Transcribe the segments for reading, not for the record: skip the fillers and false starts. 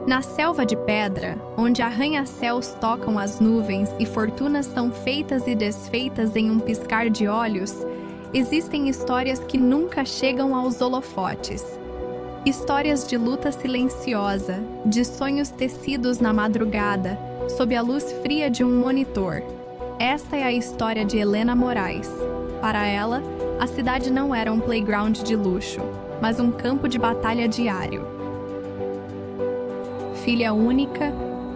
Na selva de pedra, onde arranha-céus tocam as nuvens e fortunas são feitas e desfeitas em um piscar de olhos, existem histórias que nunca chegam aos holofotes. Histórias de luta silenciosa, de sonhos tecidos na madrugada, sob a luz fria de um monitor. Esta é a história de Helena Moraes. Para ela, a cidade não era um playground de luxo, mas um campo de batalha diário. Filha única,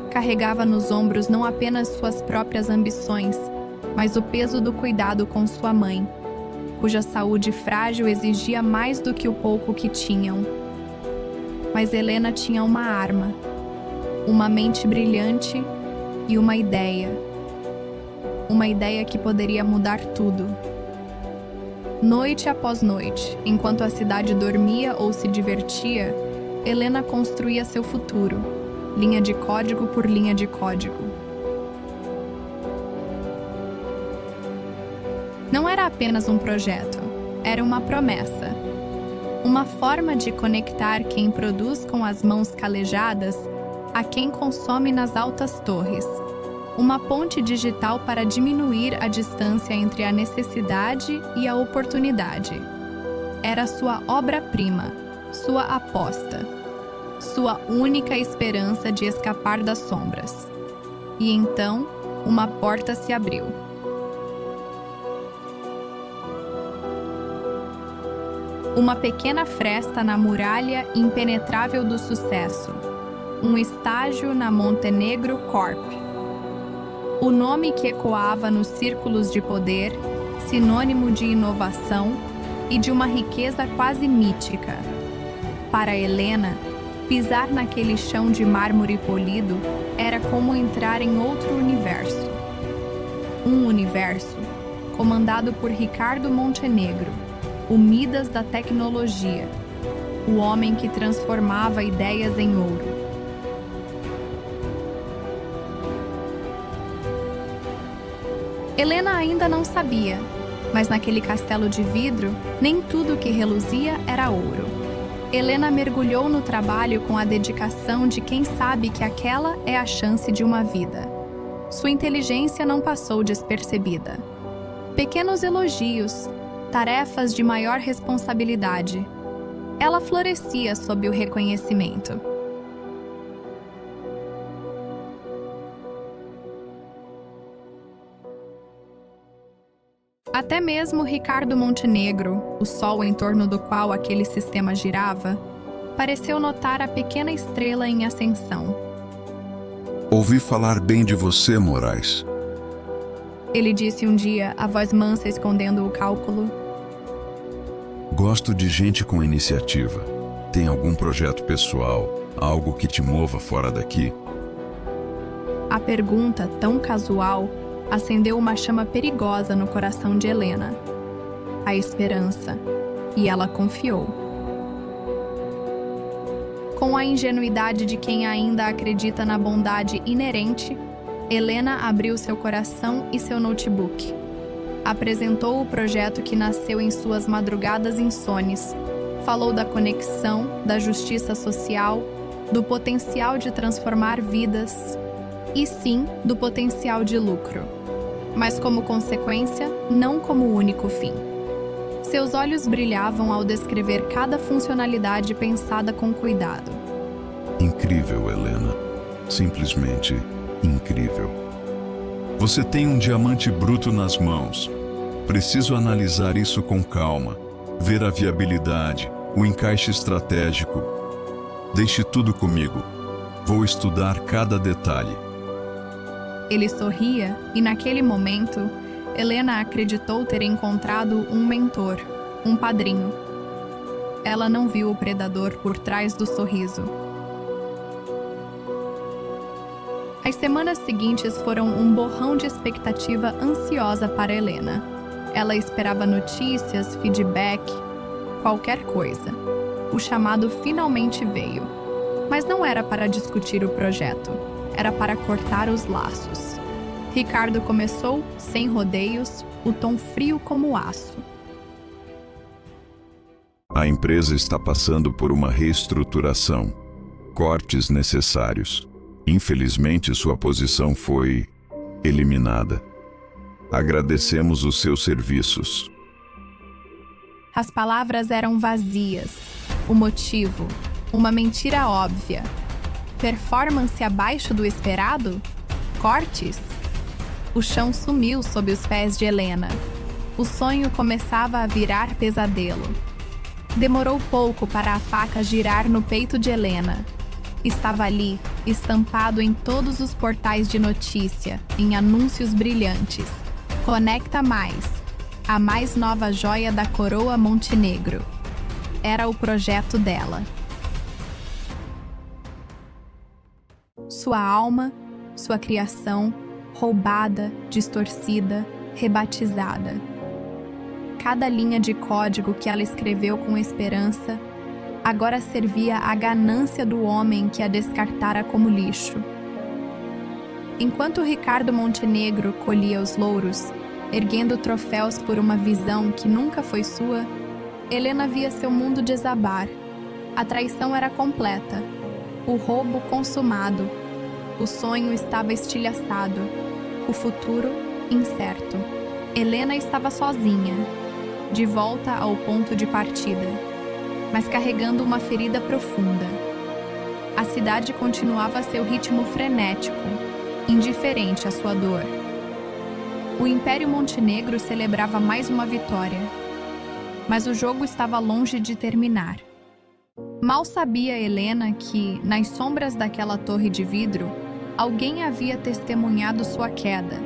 carregava nos ombros não apenas suas próprias ambições, mas o peso do cuidado com sua mãe, cuja saúde frágil exigia mais do que o pouco que tinham. Mas Helena tinha uma arma, uma mente brilhante e uma ideia que poderia mudar tudo. Noite após noite, enquanto a cidade dormia ou se divertia, Helena construía seu futuro, linha de código por linha de código. Não era apenas um projeto, era uma promessa. Uma forma de conectar quem produz com as mãos calejadas a quem consome nas altas torres. Uma ponte digital para diminuir a distância entre a necessidade e a oportunidade. Era sua obra-prima, sua aposta, sua única esperança de escapar das sombras. E então, uma porta se abriu. Uma pequena fresta na muralha impenetrável do sucesso. Um estágio na Montenegro Corp. O nome que ecoava nos círculos de poder, sinônimo de inovação e de uma riqueza quase mítica. Para Helena, pisar naquele chão de mármore polido era como entrar em outro universo. Um universo comandado por Ricardo Montenegro, o Midas da tecnologia, o homem que transformava ideias em ouro. Helena ainda não sabia, mas naquele castelo de vidro, nem tudo que reluzia era ouro. Helena mergulhou no trabalho com a dedicação de quem sabe que aquela é a chance de uma vida. Sua inteligência não passou despercebida. Pequenos elogios, tarefas de maior responsabilidade. Ela florescia sob o reconhecimento. Até mesmo Ricardo Montenegro, o sol em torno do qual aquele sistema girava, pareceu notar a pequena estrela em ascensão. Ouvi falar bem de você, Moraes. Ele disse um dia, a voz mansa escondendo o cálculo. Gosto de gente com iniciativa. Tem algum projeto pessoal, algo que te mova fora daqui? A pergunta, tão casual, acendeu uma chama perigosa no coração de Helena. A esperança. E ela confiou. Com a ingenuidade de quem ainda acredita na bondade inerente, Helena abriu seu coração e seu notebook. Apresentou o projeto que nasceu em suas madrugadas insones. Falou da conexão, da justiça social, do potencial de transformar vidas e, sim, do potencial de lucro. Mas como consequência, não como único fim. Seus olhos brilhavam ao descrever cada funcionalidade pensada com cuidado. Incrível, Helena. Simplesmente incrível. Você tem um diamante bruto nas mãos. Preciso analisar isso com calma, ver a viabilidade, o encaixe estratégico. Deixe tudo comigo. Vou estudar cada detalhe. Ele sorria e, naquele momento, Helena acreditou ter encontrado um mentor, um padrinho. Ela não viu o predador por trás do sorriso. As semanas seguintes foram um borrão de expectativa ansiosa para Helena. Ela esperava notícias, feedback, qualquer coisa. O chamado finalmente veio. Mas não era para discutir o projeto. Era para cortar os laços. Ricardo começou, sem rodeios, o tom frio como aço. A empresa está passando por uma reestruturação. cortes necessários. Infelizmente, sua posição foi eliminada. Agradecemos os seus serviços. As palavras eram vazias. O motivo, uma mentira óbvia. Performance abaixo do esperado? Cortes? O chão sumiu sob os pés de Helena. O sonho começava a virar pesadelo. Demorou pouco para a faca girar no peito de Helena. Estava ali, estampado em todos os portais de notícia, em anúncios brilhantes. Conecta Mais, a mais nova joia da coroa Montenegro. Era o projeto dela. Sua alma, sua criação, roubada, distorcida, rebatizada. Cada linha de código que ela escreveu com esperança agora servia à ganância do homem que a descartara como lixo. Enquanto Ricardo Montenegro colhia os louros, erguendo troféus por uma visão que nunca foi sua, Helena via seu mundo desabar. A traição era completa, o roubo consumado, o sonho estava estilhaçado, o futuro incerto. Helena estava sozinha, de volta ao ponto de partida, mas carregando uma ferida profunda. A cidade continuava a seu ritmo frenético, indiferente à sua dor. O Império Montenegro celebrava mais uma vitória, mas o jogo estava longe de terminar. Mal sabia Helena que, nas sombras daquela torre de vidro, alguém havia testemunhado sua queda,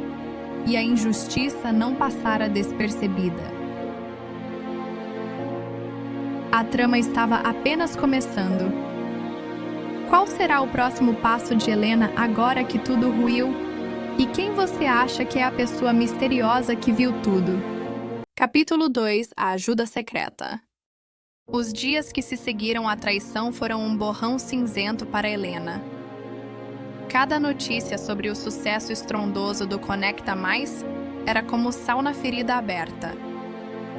e a injustiça não passara despercebida. A trama estava apenas começando. Qual será o próximo passo de Helena agora que tudo ruiu? E quem você acha que é a pessoa misteriosa que viu tudo? Capítulo 2 – A Ajuda Secreta. Os dias que se seguiram à traição foram um borrão cinzento para Helena. Cada notícia sobre o sucesso estrondoso do Conecta Mais era como sal na ferida aberta.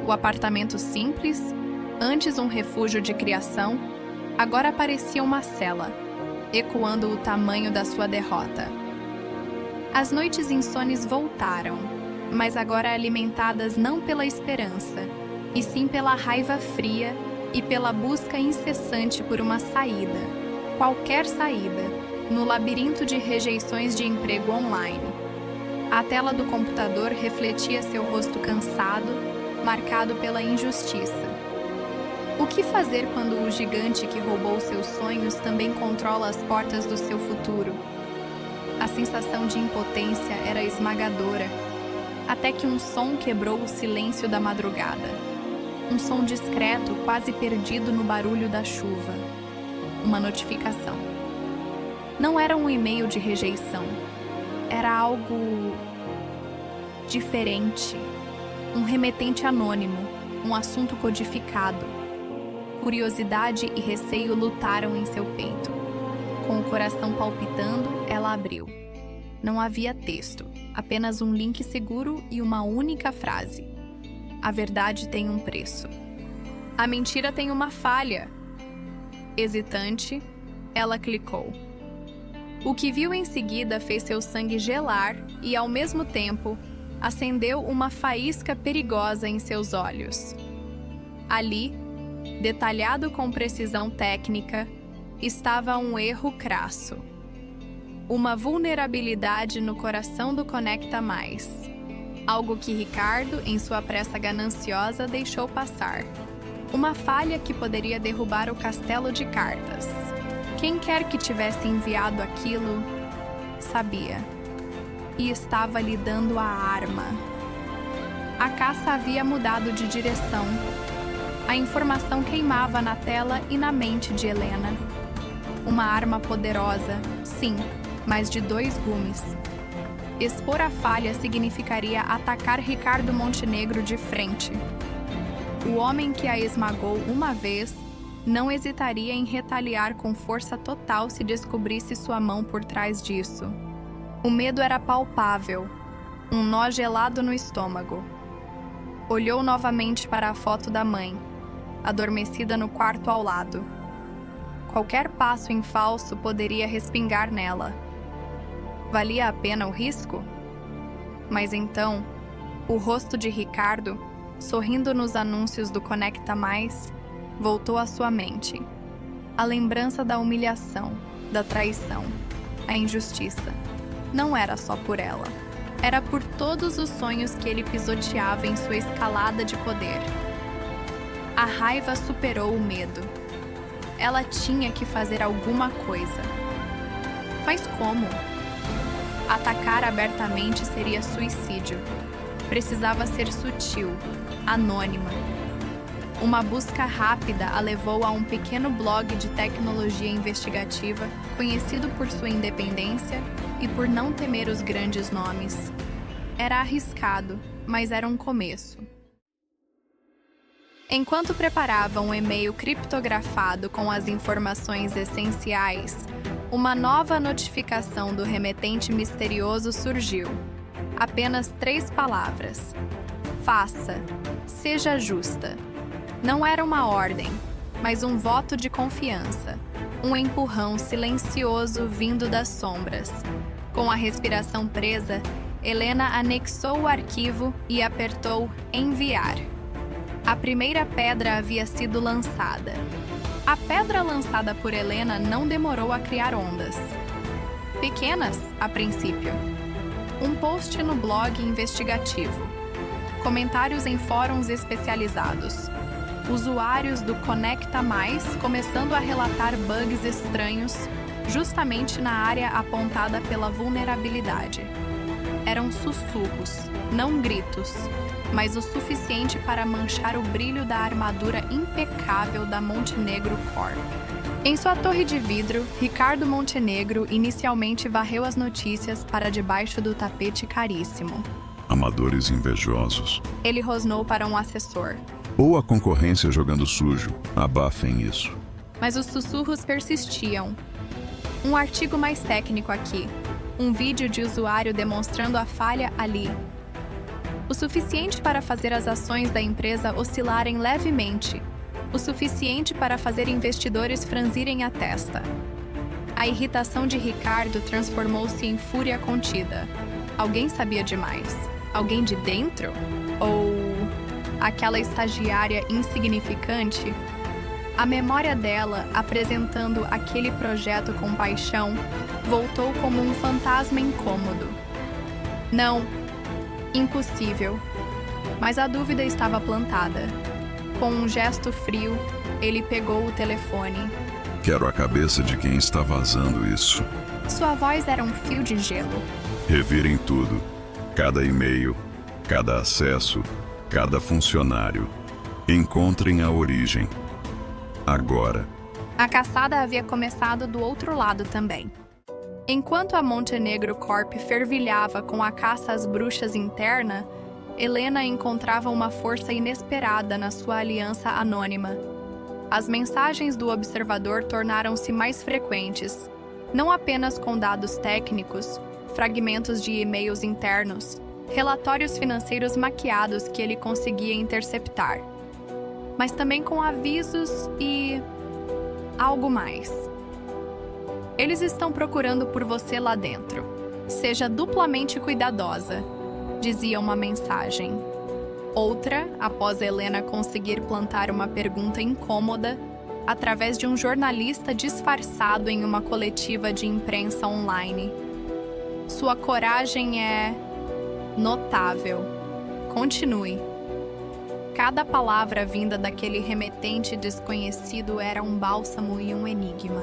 O apartamento simples, antes um refúgio de criação, agora parecia uma cela, ecoando o tamanho da sua derrota. As noites insones voltaram, mas agora alimentadas não pela esperança, e sim pela raiva fria e pela busca incessante por uma saída, qualquer saída, no labirinto de rejeições de emprego online. A tela do computador refletia seu rosto cansado, marcado pela injustiça. O que fazer quando o gigante que roubou seus sonhos também controla as portas do seu futuro? A sensação de impotência era esmagadora, até que um som quebrou o silêncio da madrugada. Um som discreto, quase perdido no barulho da chuva. Uma notificação. Não era um e-mail de rejeição. Era algo diferente. Um remetente anônimo, um assunto codificado. Curiosidade e receio lutaram em seu peito. Com o coração palpitando, ela abriu. Não havia texto, apenas um link seguro e uma única frase. A verdade tem um preço. A mentira tem uma falha. Hesitante, ela clicou. O que viu em seguida fez seu sangue gelar e, ao mesmo tempo, acendeu uma faísca perigosa em seus olhos. Ali, detalhado com precisão técnica, estava um erro crasso. Uma vulnerabilidade no coração do Conecta Mais. Algo que Ricardo, em sua pressa gananciosa, deixou passar. Uma falha que poderia derrubar o castelo de cartas. Quem quer que tivesse enviado aquilo, sabia. E estava lhe dando a arma. A caça havia mudado de direção. A informação queimava na tela e na mente de Helena. Uma arma poderosa, sim, mas de 2 gumes. Expor a falha significaria atacar Ricardo Montenegro de frente. O homem que a esmagou uma vez não hesitaria em retaliar com força total se descobrisse sua mão por trás disso. O medo era palpável, um nó gelado no estômago. Olhou novamente para a foto da mãe, adormecida no quarto ao lado. Qualquer passo em falso poderia respingar nela. Valia a pena o risco? Mas então, o rosto de Ricardo, sorrindo nos anúncios do Conecta Mais, voltou à sua mente. A lembrança da humilhação, da traição, a injustiça. Não era só por ela. Era por todos os sonhos que ele pisoteava em sua escalada de poder. A raiva superou o medo. Ela tinha que fazer alguma coisa. Mas como? Atacar abertamente seria suicídio. Precisava ser sutil, anônima. Uma busca rápida a levou a um pequeno blog de tecnologia investigativa, conhecido por sua independência e por não temer os grandes nomes. Era arriscado, mas era um começo. Enquanto preparava um e-mail criptografado com as informações essenciais, uma nova notificação do remetente misterioso surgiu. Apenas 3 palavras. Faça. Seja justa. Não era uma ordem, mas um voto de confiança. Um empurrão silencioso vindo das sombras. Com a respiração presa, Helena anexou o arquivo e apertou Enviar. A primeira pedra havia sido lançada. A pedra lançada por Helena não demorou a criar ondas. Pequenas, a princípio. Um post no blog investigativo. Comentários em fóruns especializados. Usuários do Conecta Mais começando a relatar bugs estranhos justamente na área apontada pela vulnerabilidade. Eram sussurros, não gritos, mas o suficiente para manchar o brilho da armadura impecável da Montenegro Corp. Em sua torre de vidro, Ricardo Montenegro inicialmente varreu as notícias para debaixo do tapete caríssimo. Amadores invejosos. Ele rosnou para um assessor. Ou a concorrência jogando sujo. Abafem isso. Mas os sussurros persistiam. Um artigo mais técnico aqui. Um vídeo de usuário demonstrando a falha ali. O suficiente para fazer as ações da empresa oscilarem levemente. O suficiente para fazer investidores franzirem a testa. A irritação de Ricardo transformou-se em fúria contida. Alguém sabia demais. Alguém de dentro? Ou aquela estagiária insignificante? A memória dela, apresentando aquele projeto com paixão, voltou como um fantasma incômodo. Não, impossível. Mas a dúvida estava plantada. Com um gesto frio, ele pegou o telefone. Quero a cabeça de quem está vazando isso. Sua voz era um fio de gelo. Revirem tudo. Cada e-mail, cada acesso, cada funcionário. Encontrem a origem. Agora. A caçada havia começado do outro lado também. Enquanto a Montenegro Corp fervilhava com a caça às bruxas interna, Helena encontrava uma força inesperada na sua aliança anônima. As mensagens do observador tornaram-se mais frequentes, não apenas com dados técnicos, fragmentos de e-mails internos, relatórios financeiros maquiados que ele conseguia interceptar, mas também com avisos e algo mais. Eles estão procurando por você lá dentro. Seja duplamente cuidadosa, dizia uma mensagem. Outra, após Helena conseguir plantar uma pergunta incômoda, através de um jornalista disfarçado em uma coletiva de imprensa online. Sua coragem é notável. Continue. Cada palavra vinda daquele remetente desconhecido era um bálsamo e um enigma.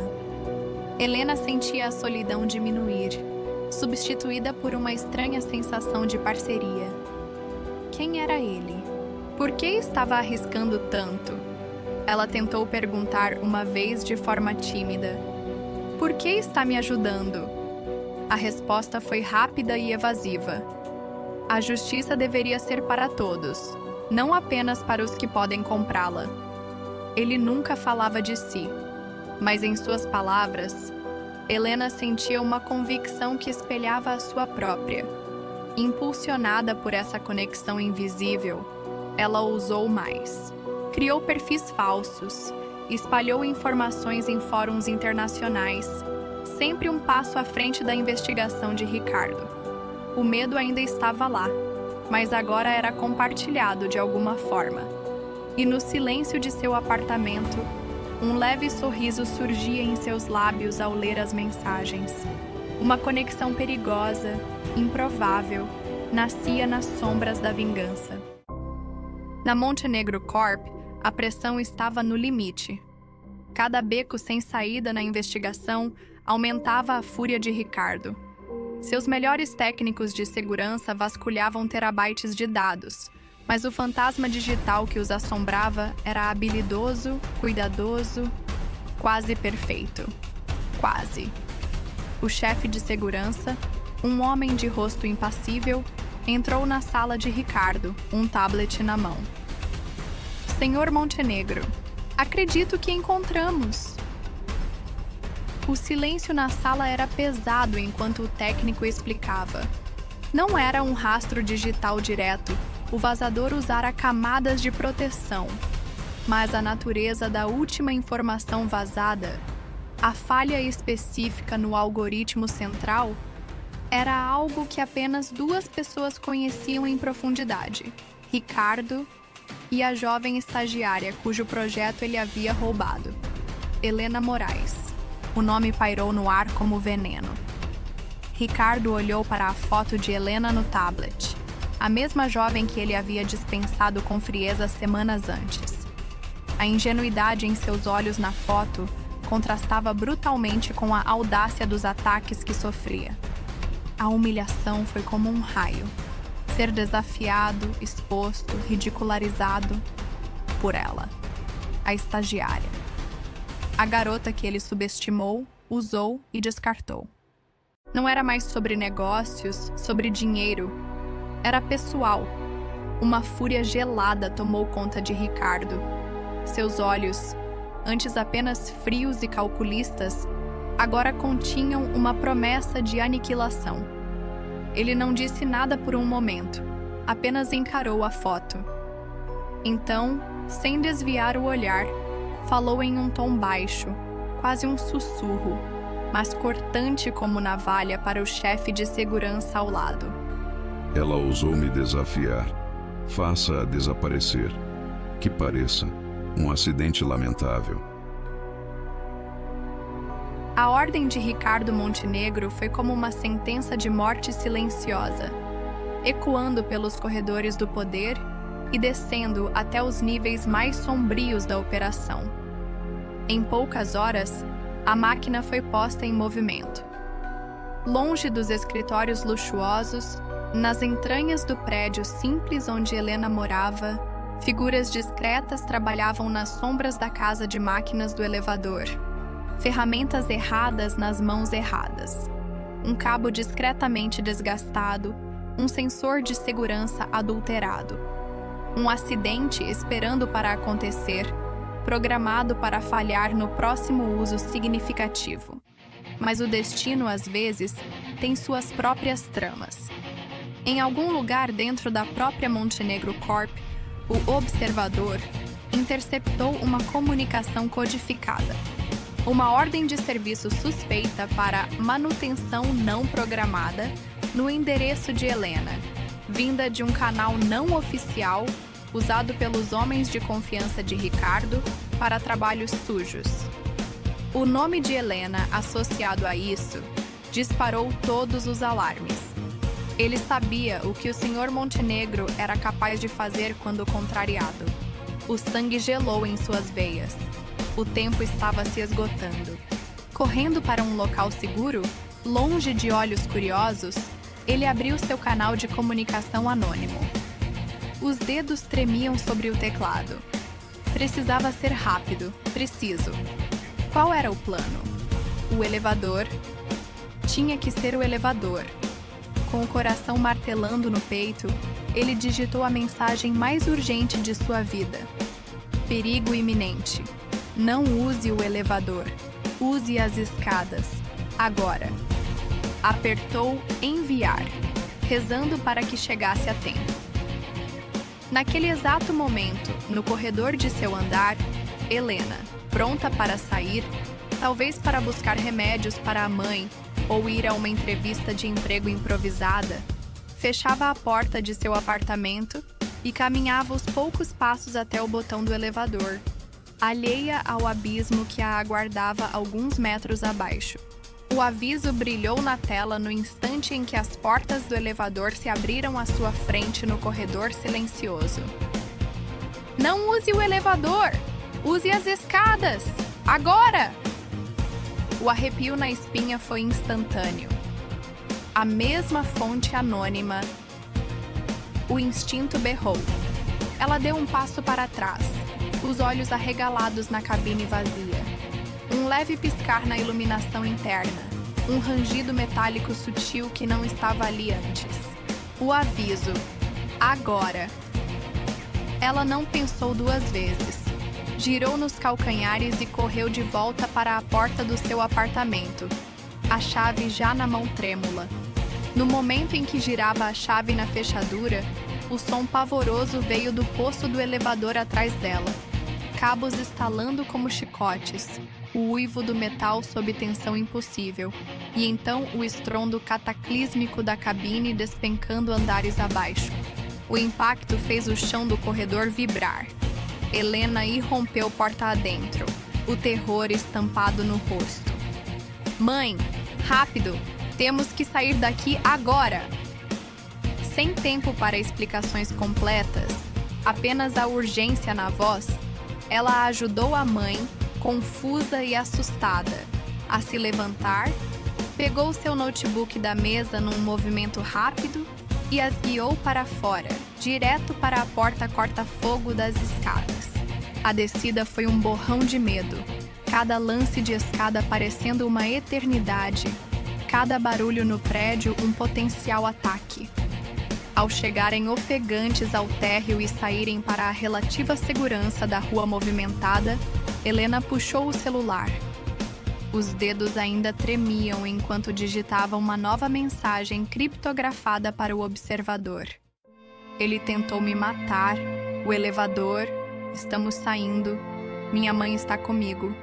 Helena sentia a solidão diminuir, substituída por uma estranha sensação de parceria. Quem era ele? Por que estava arriscando tanto? Ela tentou perguntar uma vez de forma tímida. Por que está me ajudando? A resposta foi rápida e evasiva. A justiça deveria ser para todos, não apenas para os que podem comprá-la. Ele nunca falava de si, mas em suas palavras, Helena sentia uma convicção que espelhava a sua própria. Impulsionada por essa conexão invisível, ela ousou mais. Criou perfis falsos, espalhou informações em fóruns internacionais, sempre um passo à frente da investigação de Ricardo. O medo ainda estava lá, mas agora era compartilhado de alguma forma. E no silêncio de seu apartamento, um leve sorriso surgia em seus lábios ao ler as mensagens. Uma conexão perigosa, improvável, nascia nas sombras da vingança. Na Montenegro Corp, a pressão estava no limite. Cada beco sem saída na investigação aumentava a fúria de Ricardo. Seus melhores técnicos de segurança vasculhavam terabytes de dados, mas o fantasma digital que os assombrava era habilidoso, cuidadoso, quase perfeito. Quase. O chefe de segurança, um homem de rosto impassível, entrou na sala de Ricardo, um tablet na mão. Senhor Montenegro, acredito que encontramos. O silêncio na sala era pesado enquanto o técnico explicava. Não era um rastro digital direto, o vazador usara camadas de proteção. Mas a natureza da última informação vazada, a falha específica no algoritmo central, era algo que apenas 2 pessoas conheciam em profundidade: Ricardo e a jovem estagiária cujo projeto ele havia roubado, Helena Moraes. O nome pairou no ar como veneno. Ricardo olhou para a foto de Helena no tablet, a mesma jovem que ele havia dispensado com frieza semanas antes. A ingenuidade em seus olhos na foto contrastava brutalmente com a audácia dos ataques que sofria. A humilhação foi como um raio. Ser desafiado, exposto, ridicularizado por ela, a estagiária. A garota que ele subestimou, usou e descartou. Não era mais sobre negócios, sobre dinheiro. Era pessoal. Uma fúria gelada tomou conta de Ricardo. Seus olhos, antes apenas frios e calculistas, agora continham uma promessa de aniquilação. Ele não disse nada por um momento, apenas encarou a foto. Então, sem desviar o olhar, falou em um tom baixo, quase um sussurro, mas cortante como navalha para o chefe de segurança ao lado. Ela ousou me desafiar. Faça-a desaparecer. Que pareça um acidente lamentável. A ordem de Ricardo Montenegro foi como uma sentença de morte silenciosa, ecoando pelos corredores do poder e descendo até os níveis mais sombrios da operação. Em poucas horas, a máquina foi posta em movimento. Longe dos escritórios luxuosos, nas entranhas do prédio simples onde Helena morava, figuras discretas trabalhavam nas sombras da casa de máquinas do elevador. Ferramentas erradas nas mãos erradas. Um cabo discretamente desgastado, um sensor de segurança adulterado. Um acidente esperando para acontecer, programado para falhar no próximo uso significativo. Mas o destino, às vezes, tem suas próprias tramas. Em algum lugar dentro da própria Montenegro Corp, o observador interceptou uma comunicação codificada. Uma ordem de serviço suspeita para manutenção não programada no endereço de Helena, vinda de um canal não oficial usado pelos homens de confiança de Ricardo para trabalhos sujos. O nome de Helena associado a isso disparou todos os alarmes. Ele sabia o que o Sr. Montenegro era capaz de fazer quando contrariado. O sangue gelou em suas veias. O tempo estava se esgotando. Correndo para um local seguro, longe de olhos curiosos, ele abriu seu canal de comunicação anônimo. Os dedos tremiam sobre o teclado. Precisava ser rápido, preciso. Qual era o plano? O elevador. Tinha que ser o elevador. Com o coração martelando no peito, ele digitou a mensagem mais urgente de sua vida. Perigo iminente. Não use o elevador. Use as escadas. Agora. Apertou enviar, rezando para que chegasse a tempo. Naquele exato momento, no corredor de seu andar, Helena, pronta para sair, talvez para buscar remédios para a mãe ou ir a uma entrevista de emprego improvisada, fechava a porta de seu apartamento e caminhava os poucos passos até o botão do elevador, alheia ao abismo que a aguardava alguns metros abaixo. O aviso brilhou na tela no instante em que as portas do elevador se abriram à sua frente no corredor silencioso. Não use o elevador! Use as escadas! Agora! O arrepio na espinha foi instantâneo. A mesma fonte anônima. O instinto berrou. Ela deu um passo para trás, os olhos arregalados na cabine vazia. Um leve piscar na iluminação interna, um rangido metálico sutil que não estava ali antes. O aviso. Agora. Ela não pensou duas vezes. Girou nos calcanhares e correu de volta para a porta do seu apartamento, a chave já na mão trêmula. No momento em que girava a chave na fechadura, o som pavoroso veio do poço do elevador atrás dela. Cabos estalando como chicotes, o uivo do metal sob tensão impossível, e então o estrondo cataclísmico da cabine despencando andares abaixo. O impacto fez o chão do corredor vibrar. Helena irrompeu porta adentro, o terror estampado no rosto. Mãe, rápido! Temos que sair daqui agora! Sem tempo para explicações completas, apenas a urgência na voz, ela ajudou a mãe, confusa e assustada, a se levantar, pegou seu notebook da mesa num movimento rápido e as guiou para fora, direto para a porta corta-fogo das escadas. A descida foi um borrão de medo, cada lance de escada parecendo uma eternidade, cada barulho no prédio um potencial ataque. Ao chegarem ofegantes ao térreo e saírem para a relativa segurança da rua movimentada, Helena puxou o celular. Os dedos ainda tremiam enquanto digitava uma nova mensagem criptografada para o observador. Ele tentou me matar. O elevador. Estamos saindo. Minha mãe está comigo.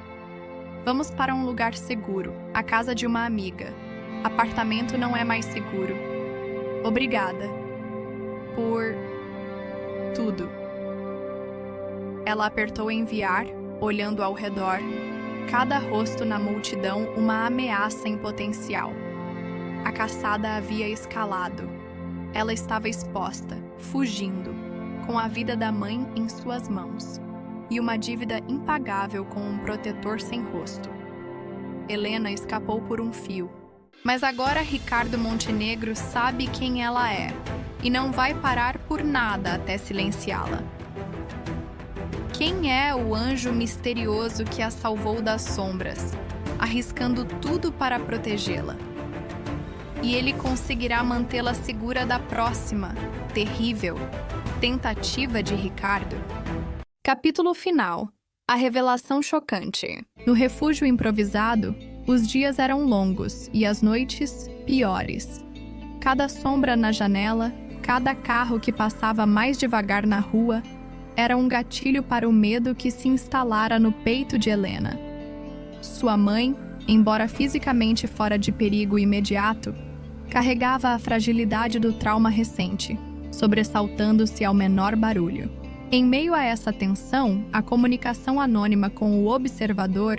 Vamos para um lugar seguro, a casa de uma amiga. Apartamento não é mais seguro. Obrigada. Por tudo. Ela apertou enviar, olhando ao redor. Cada rosto na multidão uma ameaça em potencial. A caçada havia escalado. Ela estava exposta, fugindo, com a vida da mãe em suas mãos, e uma dívida impagável com um protetor sem rosto. Helena escapou por um fio. Mas agora Ricardo Montenegro sabe quem ela é, e não vai parar por nada até silenciá-la. Quem é o anjo misterioso que a salvou das sombras, arriscando tudo para protegê-la? E ele conseguirá mantê-la segura da próxima, terrível, tentativa de Ricardo? Capítulo final. A revelação chocante. No refúgio improvisado, os dias eram longos e as noites piores. Cada sombra na janela, cada carro que passava mais devagar na rua, era um gatilho para o medo que se instalara no peito de Helena. Sua mãe, embora fisicamente fora de perigo imediato, carregava a fragilidade do trauma recente, sobressaltando-se ao menor barulho. Em meio a essa tensão, a comunicação anônima com o observador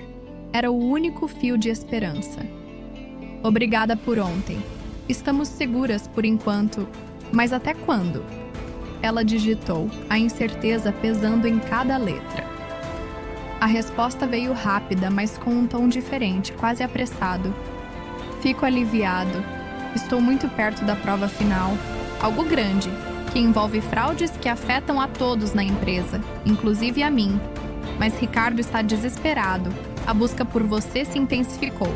era o único fio de esperança. Obrigada por ontem. Estamos seguras por enquanto, mas até quando? Ela digitou, a incerteza pesando em cada letra. A resposta veio rápida, mas com um tom diferente, quase apressado. Fico aliviado. Estou muito perto da prova final. Algo grande, que envolve fraudes que afetam a todos na empresa, inclusive a mim. Mas Ricardo está desesperado. A busca por você se intensificou.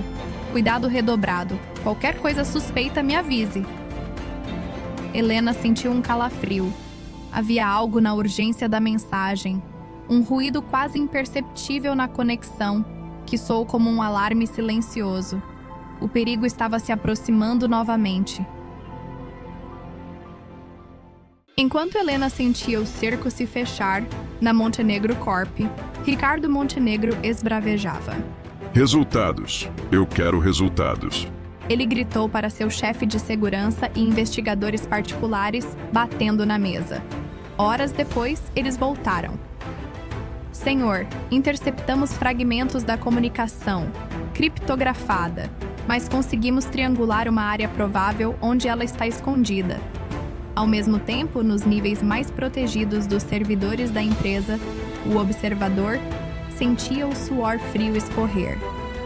Cuidado redobrado. Qualquer coisa suspeita, me avise. Helena sentiu um calafrio. Havia algo na urgência da mensagem, um ruído quase imperceptível na conexão, que soou como um alarme silencioso. O perigo estava se aproximando novamente. Enquanto Helena sentia o cerco se fechar, Na Montenegro Corp, Ricardo Montenegro esbravejava. Resultados. Eu quero resultados. Ele gritou para seu chefe de segurança e investigadores particulares, batendo na mesa. Horas depois, eles voltaram. Senhor, interceptamos fragmentos da comunicação, criptografada, mas conseguimos triangular uma área provável onde ela está escondida. Ao mesmo tempo, nos níveis mais protegidos dos servidores da empresa, o observador sentia o suor frio escorrer.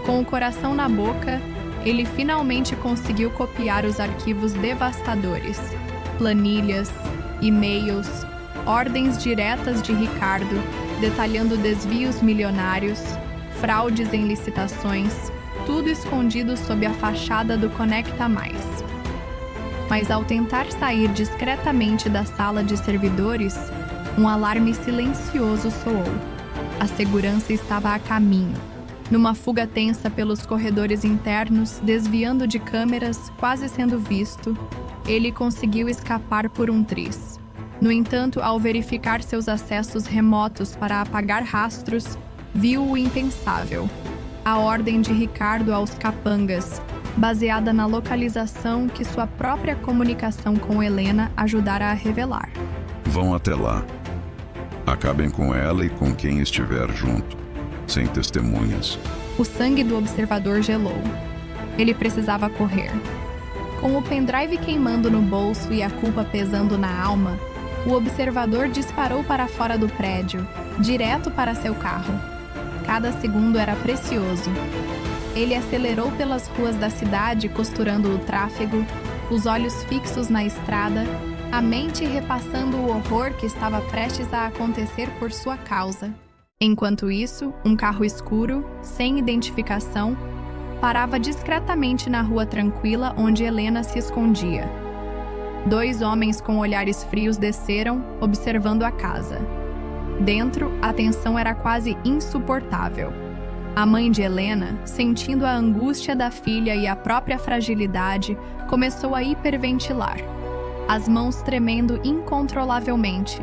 Com o coração na boca, ele finalmente conseguiu copiar os arquivos devastadores, planilhas, e-mails, ordens diretas de Ricardo, detalhando desvios milionários, fraudes em licitações, tudo escondido sob a fachada do Conecta Mais. Mas ao tentar sair discretamente da sala de servidores, um alarme silencioso soou. A segurança estava a caminho. Numa fuga tensa pelos corredores internos, desviando de câmeras, quase sendo visto, ele conseguiu escapar por um triz. No entanto, ao verificar seus acessos remotos para apagar rastros, viu o impensável. A ordem de Ricardo aos capangas, baseada na localização que sua própria comunicação com Helena ajudara a revelar. Vão até lá. Acabem com ela e com quem estiver junto, sem testemunhas. O sangue do observador gelou. Ele precisava correr. Com o pendrive queimando no bolso e a culpa pesando na alma, o observador disparou para fora do prédio, direto para seu carro. Cada segundo era precioso. Ele acelerou pelas ruas da cidade, costurando o tráfego, os olhos fixos na estrada, a mente repassando o horror que estava prestes a acontecer por sua causa. Enquanto isso, um carro escuro, sem identificação, parava discretamente na rua tranquila onde Helena se escondia. 2 homens com olhares frios desceram, observando a casa. Dentro, a tensão era quase insuportável. A mãe de Helena, sentindo a angústia da filha e a própria fragilidade, começou a hiperventilar, as mãos tremendo incontrolavelmente.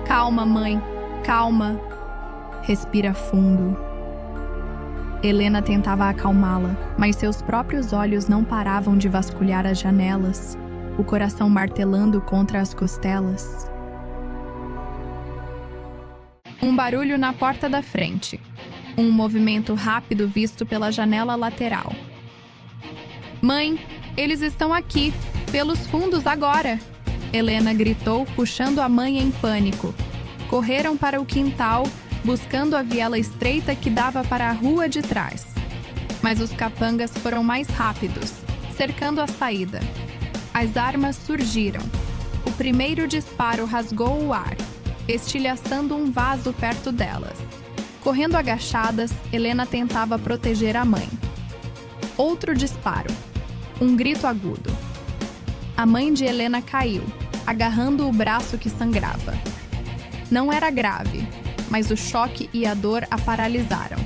Calma, mãe, calma. Respira fundo. Helena tentava acalmá-la, mas seus próprios olhos não paravam de vasculhar as janelas, o coração martelando contra as costelas. Um barulho na porta da frente. Um movimento rápido visto pela janela lateral. Mãe, eles estão aqui, pelos fundos agora! Helena gritou, puxando a mãe em pânico. Correram para o quintal, buscando a viela estreita que dava para a rua de trás. Mas os capangas foram mais rápidos, cercando a saída. As armas surgiram. O primeiro disparo rasgou o ar, estilhaçando um vaso perto delas. Correndo agachadas, Helena tentava proteger a mãe. Outro disparo. Um grito agudo. A mãe de Helena caiu, agarrando o braço que sangrava. Não era grave, mas o choque e a dor a paralisaram.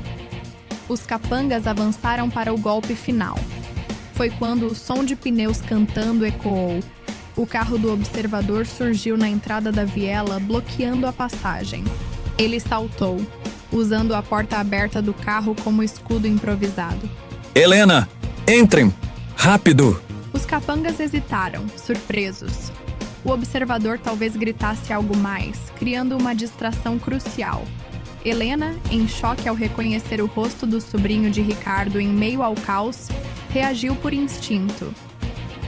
Os capangas avançaram para o golpe final. Foi quando o som de pneus cantando ecoou. O carro do observador surgiu na entrada da viela, bloqueando a passagem. Ele saltou, usando a porta aberta do carro como escudo improvisado. Helena, entrem! Rápido! Os capangas hesitaram, surpresos. O observador talvez gritasse algo mais, criando uma distração crucial. Helena, em choque ao reconhecer o rosto do sobrinho de Ricardo em meio ao caos, reagiu por instinto.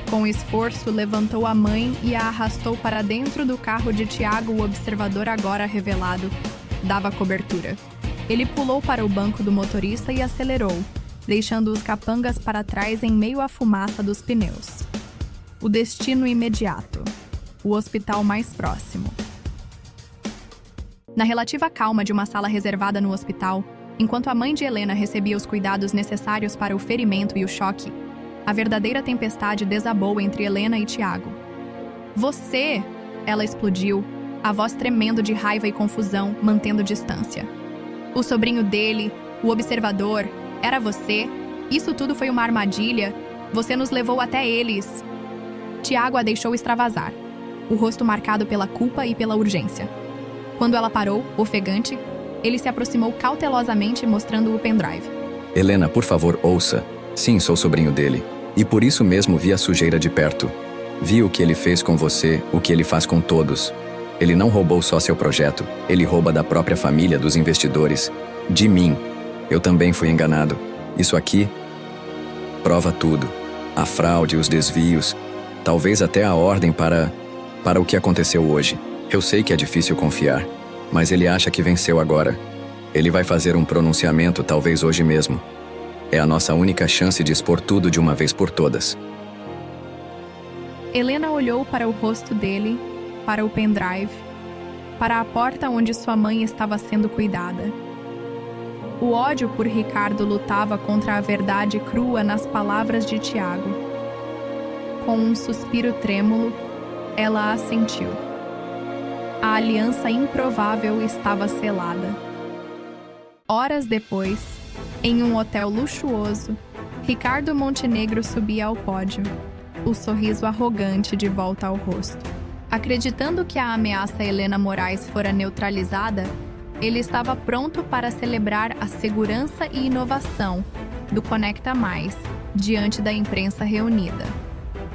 Com esforço, levantou a mãe e a arrastou para dentro do carro de Tiago. O observador, agora revelado, dava cobertura. Ele pulou para o banco do motorista e acelerou, deixando os capangas para trás em meio à fumaça dos pneus. O destino imediato. O hospital mais próximo. Na relativa calma de uma sala reservada no hospital, enquanto a mãe de Helena recebia os cuidados necessários para o ferimento e o choque, a verdadeira tempestade desabou entre Helena e Tiago. Você! Ela explodiu, a voz tremendo de raiva e confusão, mantendo distância. O sobrinho dele, o observador, era você? Isso tudo foi uma armadilha? Você nos levou até eles. Tiago a deixou extravasar, o rosto marcado pela culpa e pela urgência. Quando ela parou, ofegante, ele se aproximou cautelosamente mostrando o pendrive. Helena, por favor, ouça. Sim, sou sobrinho dele. E por isso mesmo vi a sujeira de perto. Vi o que ele fez com você, o que ele faz com todos. Ele não roubou só seu projeto, ele rouba da própria família, dos investidores. De mim. Eu também fui enganado. Isso aqui prova tudo. A fraude, os desvios, talvez até a ordem para o que aconteceu hoje. Eu sei que é difícil confiar, mas ele acha que venceu agora. Ele vai fazer um pronunciamento talvez hoje mesmo. É a nossa única chance de expor tudo de uma vez por todas. Helena olhou para o rosto dele, para o pendrive, para a porta onde sua mãe estava sendo cuidada. O ódio por Ricardo lutava contra a verdade crua nas palavras de Tiago. Com um suspiro trêmulo, ela assentiu. A aliança improvável estava selada. Horas depois, em um hotel luxuoso, Ricardo Montenegro subia ao pódio, o sorriso arrogante de volta ao rosto. Acreditando que a ameaça a Helena Moraes fora neutralizada, ele estava pronto para celebrar a segurança e inovação do Conecta Mais diante da imprensa reunida.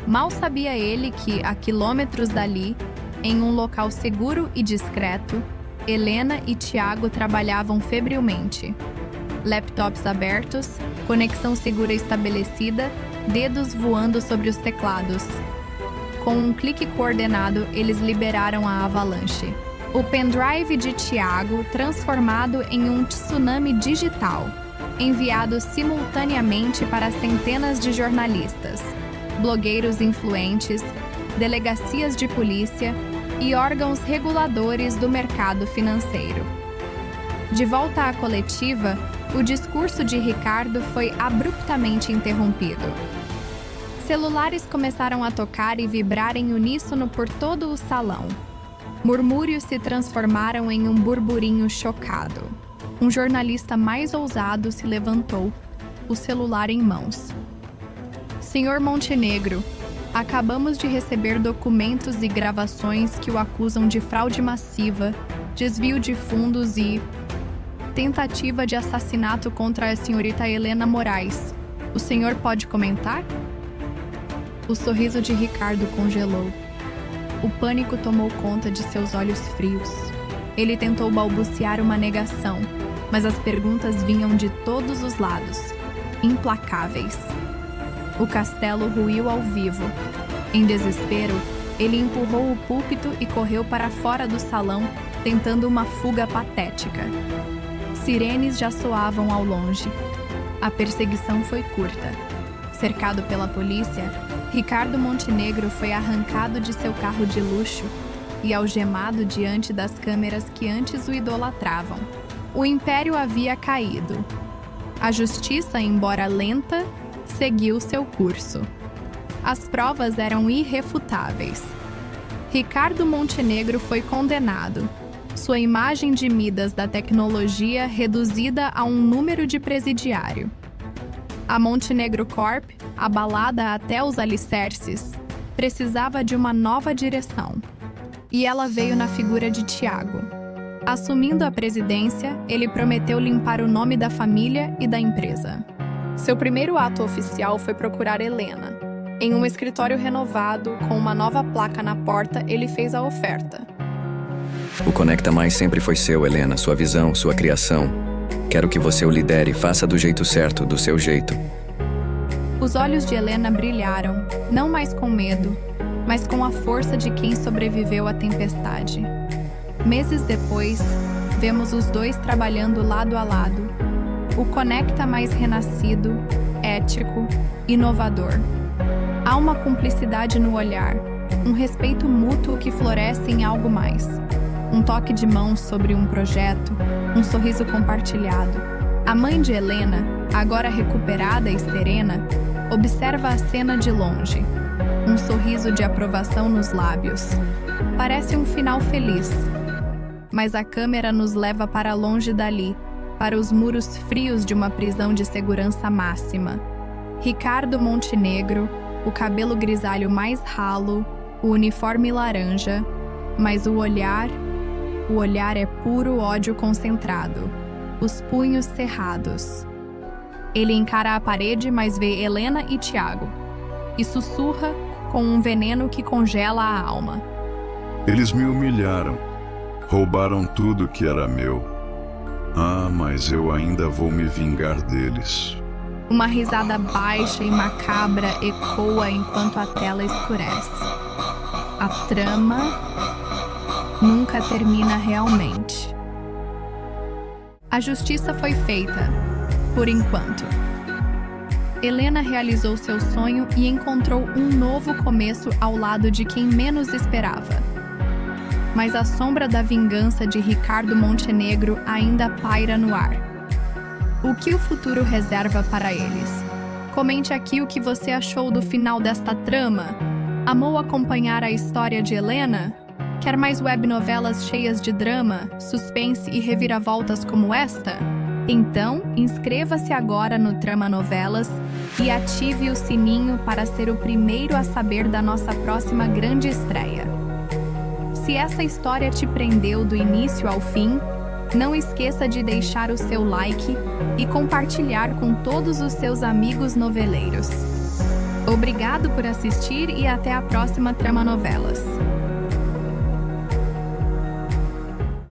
Mal sabia ele que, a quilômetros dali, em um local seguro e discreto, Helena e Tiago trabalhavam febrilmente. Laptops abertos, conexão segura estabelecida, dedos voando sobre os teclados. Com um clique coordenado, eles liberaram a avalanche. O pendrive de Tiago transformado em um tsunami digital, enviado simultaneamente para centenas de jornalistas, blogueiros influentes, delegacias de polícia e órgãos reguladores do mercado financeiro. De volta à coletiva, o discurso de Ricardo foi abruptamente interrompido. Celulares começaram a tocar e vibrar em uníssono por todo o salão. Murmúrios se transformaram em um burburinho chocado. Um jornalista mais ousado se levantou, o celular em mãos. Senhor Montenegro, acabamos de receber documentos e gravações que o acusam de fraude massiva, desvio de fundos e tentativa de assassinato contra a senhorita Helena Moraes. O senhor pode comentar? O sorriso de Ricardo congelou. O pânico tomou conta de seus olhos frios. Ele tentou balbuciar uma negação, mas as perguntas vinham de todos os lados, implacáveis. O castelo ruiu ao vivo. Em desespero, ele empurrou o púlpito e correu para fora do salão, tentando uma fuga patética. Sirenes já soavam ao longe. A perseguição foi curta. Cercado pela polícia, Ricardo Montenegro foi arrancado de seu carro de luxo e algemado diante das câmeras que antes o idolatravam. O império havia caído. A justiça, embora lenta, seguiu seu curso. As provas eram irrefutáveis. Ricardo Montenegro foi condenado. Sua imagem de Midas da tecnologia reduzida a um número de presidiário. A Montenegro Corp, abalada até os alicerces, precisava de uma nova direção. E ela veio na figura de Tiago. Assumindo a presidência, ele prometeu limpar o nome da família e da empresa. Seu primeiro ato oficial foi procurar Helena. Em um escritório renovado, com uma nova placa na porta, ele fez a oferta. O Conecta Mais sempre foi seu, Helena, sua visão, sua criação. Quero que você o lidere, faça do jeito certo, do seu jeito. Os olhos de Helena brilharam, não mais com medo, mas com a força de quem sobreviveu à tempestade. Meses depois, vemos os dois trabalhando lado a lado. O Conecta Mais renascido, ético, inovador. Há uma cumplicidade no olhar, um respeito mútuo que floresce em algo mais. Um toque de mão sobre um projeto, um sorriso compartilhado. A mãe de Helena, agora recuperada e serena, observa a cena de longe. Um sorriso de aprovação nos lábios. Parece um final feliz. Mas a câmera nos leva para longe dali, para os muros frios de uma prisão de segurança máxima. Ricardo Montenegro, o cabelo grisalho mais ralo, o uniforme laranja, mas o olhar, O olhar é puro ódio concentrado, os punhos cerrados. Ele encara a parede, mas vê Helena e Tiago, e sussurra com um veneno que congela a alma. Eles me humilharam, roubaram tudo que era meu. Ah, mas eu ainda vou me vingar deles. Uma risada baixa e macabra ecoa enquanto a tela escurece. A trama nunca termina realmente. A justiça foi feita, por enquanto. Helena realizou seu sonho e encontrou um novo começo ao lado de quem menos esperava. Mas a sombra da vingança de Ricardo Montenegro ainda paira no ar. O que o futuro reserva para eles? Comente aqui o que você achou do final desta trama. Amou acompanhar a história de Helena? Quer mais webnovelas cheias de drama, suspense e reviravoltas como esta? Então, inscreva-se agora no Trama Novelas e ative o sininho para ser o primeiro a saber da nossa próxima grande estreia. Se essa história te prendeu do início ao fim, não esqueça de deixar o seu like e compartilhar com todos os seus amigos noveleiros. Obrigado por assistir e até a próxima Trama Novelas.